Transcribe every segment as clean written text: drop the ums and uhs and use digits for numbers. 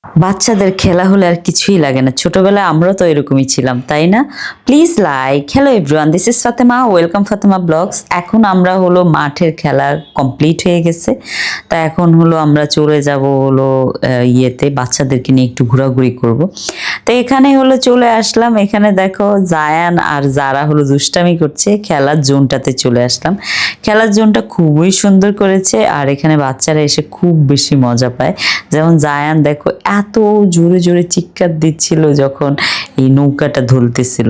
বাচ্চাদের খেলা হলে আর কিছুই লাগে না। ছোটবেলায় আমরাও তো এরকমই ছিলাম, তাই না? Please like. Hello everyone, this is Fatema, welcome Fatema blogs. এখন আমরা হলো মাঠের খেলা কমপ্লিট হয়ে গেছে, তা এখন হলো আমরা চলে যাব হলো ইয়েতে বাচ্চাদেরকে নিয়ে একটু ঘোরাঘুরি করব। তো এখানে হলো চলে আসলাম, এখানে দেখো জায়ান আর যারা হলো দুষ্টামি করছে, খেলার জোনটাতে চলে আসলাম। খেলার জোনটা খুবই সুন্দর করেছে, আর এখানে বাচ্চারা এসে খুব বেশি মজা পায়। যেমন জায়ান দেখো এত জোরে জোরে চিৎকার দিচ্ছিল যখন এই নৌকাটা ধুলতেছিল।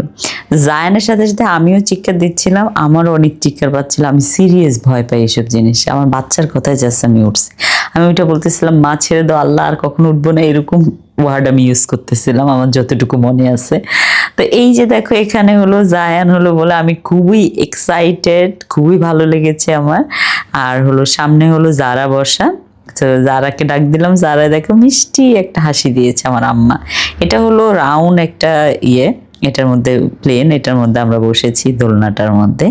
জায়ানের সাথে সাথে আমিও চিৎকার দিচ্ছিলাম, আমারও অনেক চিৎকার পাচ্ছিল। আমি সিরিয়াস ভয় পাই এসব জিনিসে, আমার বাচ্চার কথায় জাস্ট আমি উঠছি। আমি ওইটা বলতেছিলাম, মা ছেড়ে দাও, আল্লাহ আর কখনো উঠবো না, এরকম ওয়ার্ড আমি ইউজ করতেছিলাম আমার যতটুকু মনে আছে। তো এই যে দেখো এখানে হলো জায়ান হলো বলে আমি খুবই এক্সাইটেড, খুবই ভালো লেগেছে আমার। আর হলো সামনে হলো যারা বসা, তো যারাকে ডাক দিলাম, যারা দেখো মিষ্টি একটা হাসি দিয়েছে আমার আম্মা। এটা হলো রাউন্ড একটা ইয়ে, এটার মধ্যে প্লেন, এটার মধ্যে আমরা বসেছি দোলনাটার মধ্যে।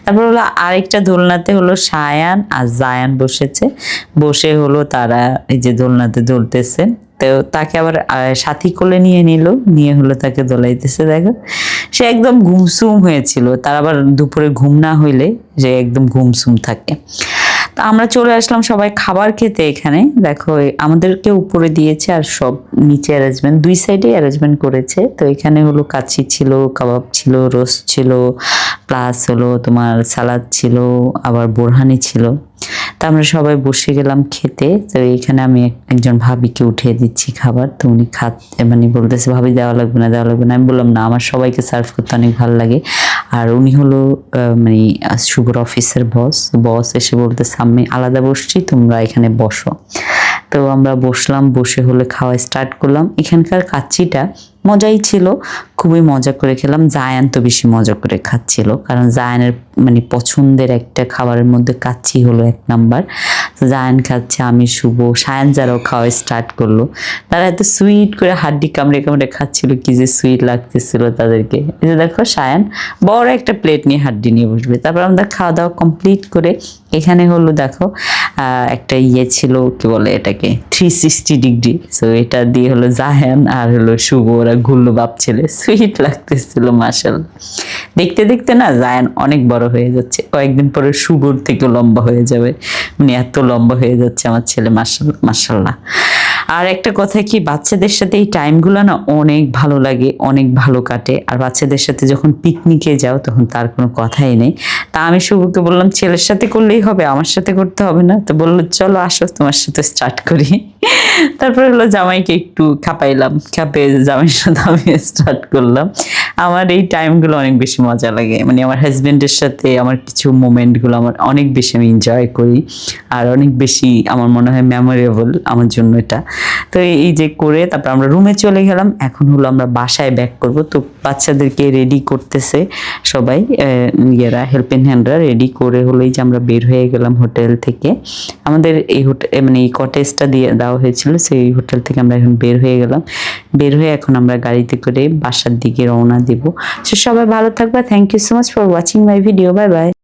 তারপর হলো আরেকটা দোলনাতে হলো সায়ান আর জায়ান বসেছে, বসে হলো তারা এই যে দোলনাতে দোলতেছে। তো তাকে আবার সাথী কোলে নিয়ে নিল, নিয়ে হলো তাকে দোলাইতেছে। দেখো সে একদম ঘুমসুম হয়েছিল, তার আবার দুপুরে ঘুম না হইলে যে একদম ঘুমসুম থাকে। তা আমরা চলে আসলাম সবাই খাবার খেতে। এখানে দেখো আমাদেরকে উপরে দিয়েছে আর সব নিচে অ্যারেঞ্জমেন্ট, দুই সাইডে অ্যারেঞ্জমেন্ট করেছে। তো এখানে হলো কাচ্চি ছিল, কাবাব ছিল, রোস্ট ছিল, প্লাস হলো তোমার সালাদ ছিল, আবার বোরহানি ছিল। তা আমরা সবাই বসে গেলাম খেতে। তো এইখানে আমি একজন ভাবিকে উঠিয়ে দিচ্ছি খাবার, তো উনি মানে বলতেছে ভাবি দেওয়া লাগবে না, দেওয়া লাগবে না। আমি বললাম না, আমার সবাইকে সার্ভ করতে অনেক ভালো লাগে। আর উনি হলো মানে শুভর অফিসের বস এসে বলতেছে আমি আলাদা বসছি, তোমরা এখানে বসো। তো আমরা বসলাম, বসে হলে খাওয়া স্টার্ট করলাম। এখানকার কাচ্চিটা মজাই ছিল, খুবই মজা করে খেলাম। জায়ান তো বেশি মজা করে খাচ্ছিল, কারণ জায়ানের মানে পছন্দের একটা খাবারের মধ্যে কাচ্চি হলো এক নাম্বার। জায়ান খাচ্ছে, আমি শুভ, সায়ান যারাও খাওয়া স্টার্ট করলো। তারা এত সুইট করে হাড্ডি কামড়ে কামড়ে খাচ্ছিল, কি যে সুইট লাগতেছিল তাদেরকে। এই যে দেখো সায়ান বড় একটা প্লেট নিয়ে হাড্ডি নিয়ে বসবে। তারপর আমরা খাওয়া দাওয়া কমপ্লিট করে এখানে হলো দেখো একটা ইয়ে ছিল, কি বলে এটাকে, 360 ডিগ্রি। সো এটা দিয়ে হলো জাহান আর হলো শুভ ওরা ঘুরলো বাপ ছেলে, সুইট লাগতেছিল মাশাআল্লাহ। দেখতে দেখতে না জায়ান অনেক বড় হয়ে যাচ্ছে, কয়েকদিন পরে শুভর থেকে লম্বা হয়ে যাবে, মানে এত লম্বা হয়ে যাচ্ছে আমার ছেলে মাশাআল্লাহ মাশাআল্লাহ। আর একটা কথা কি, বাচ্চাদের সাথে এই টাইমগুলো না অনেক ভালো লাগে, অনেক ভালো কাটে। আর বাচ্চাদের সাথে যখন পিকনিকে যাও তখন তার কোনো কথাই নেই। তা আমি শুভকে বললাম ছেলের সাথে করলেই হবে, আমার সাথে করতে হবে না। তো বললো চলো আসো তোমার সাথে স্টার্ট করি। তারপর হলো জামাইকে একটু খাপাইলাম, খাপে জামাইয়ের সাথে আমি স্টার্ট করলাম। আমার এই টাইমগুলো অনেক বেশি মজা লাগে, মানে আমার হাজবেন্ডের সাথে আমার কিছু মোমেন্টগুলো আমার অনেক বেশি আমি এনজয় করি, আর অনেক বেশি আমার মনে হয় মেমোরেবল আমার জন্য এটা। তো এই যে করে তারপর আমরা রুমে চলে গেলাম। এখন হলো আমরা বাসায় ব্যাক করব। তো বাচ্চাদেরকে রেডি করতেছে সবাই, ইয়েরা হেল্পিং হ্যান্ডরা রেডি করে হলো এই যে আমরা বের হয়ে গেলাম হোটেল থেকে। আমাদের এই হোটেল মানে এই কটেজটা দিয়ে দেওয়া হয়েছিল, সেই হোটেল থেকে আমরা এখন বের হয়ে গেলাম। বের হয়ে এখন আমরা গাড়িতে করে বাসার দিকে রওনা দিব। সো সবাই ভালো থাকবে, thank you so much for watching my video, bye by.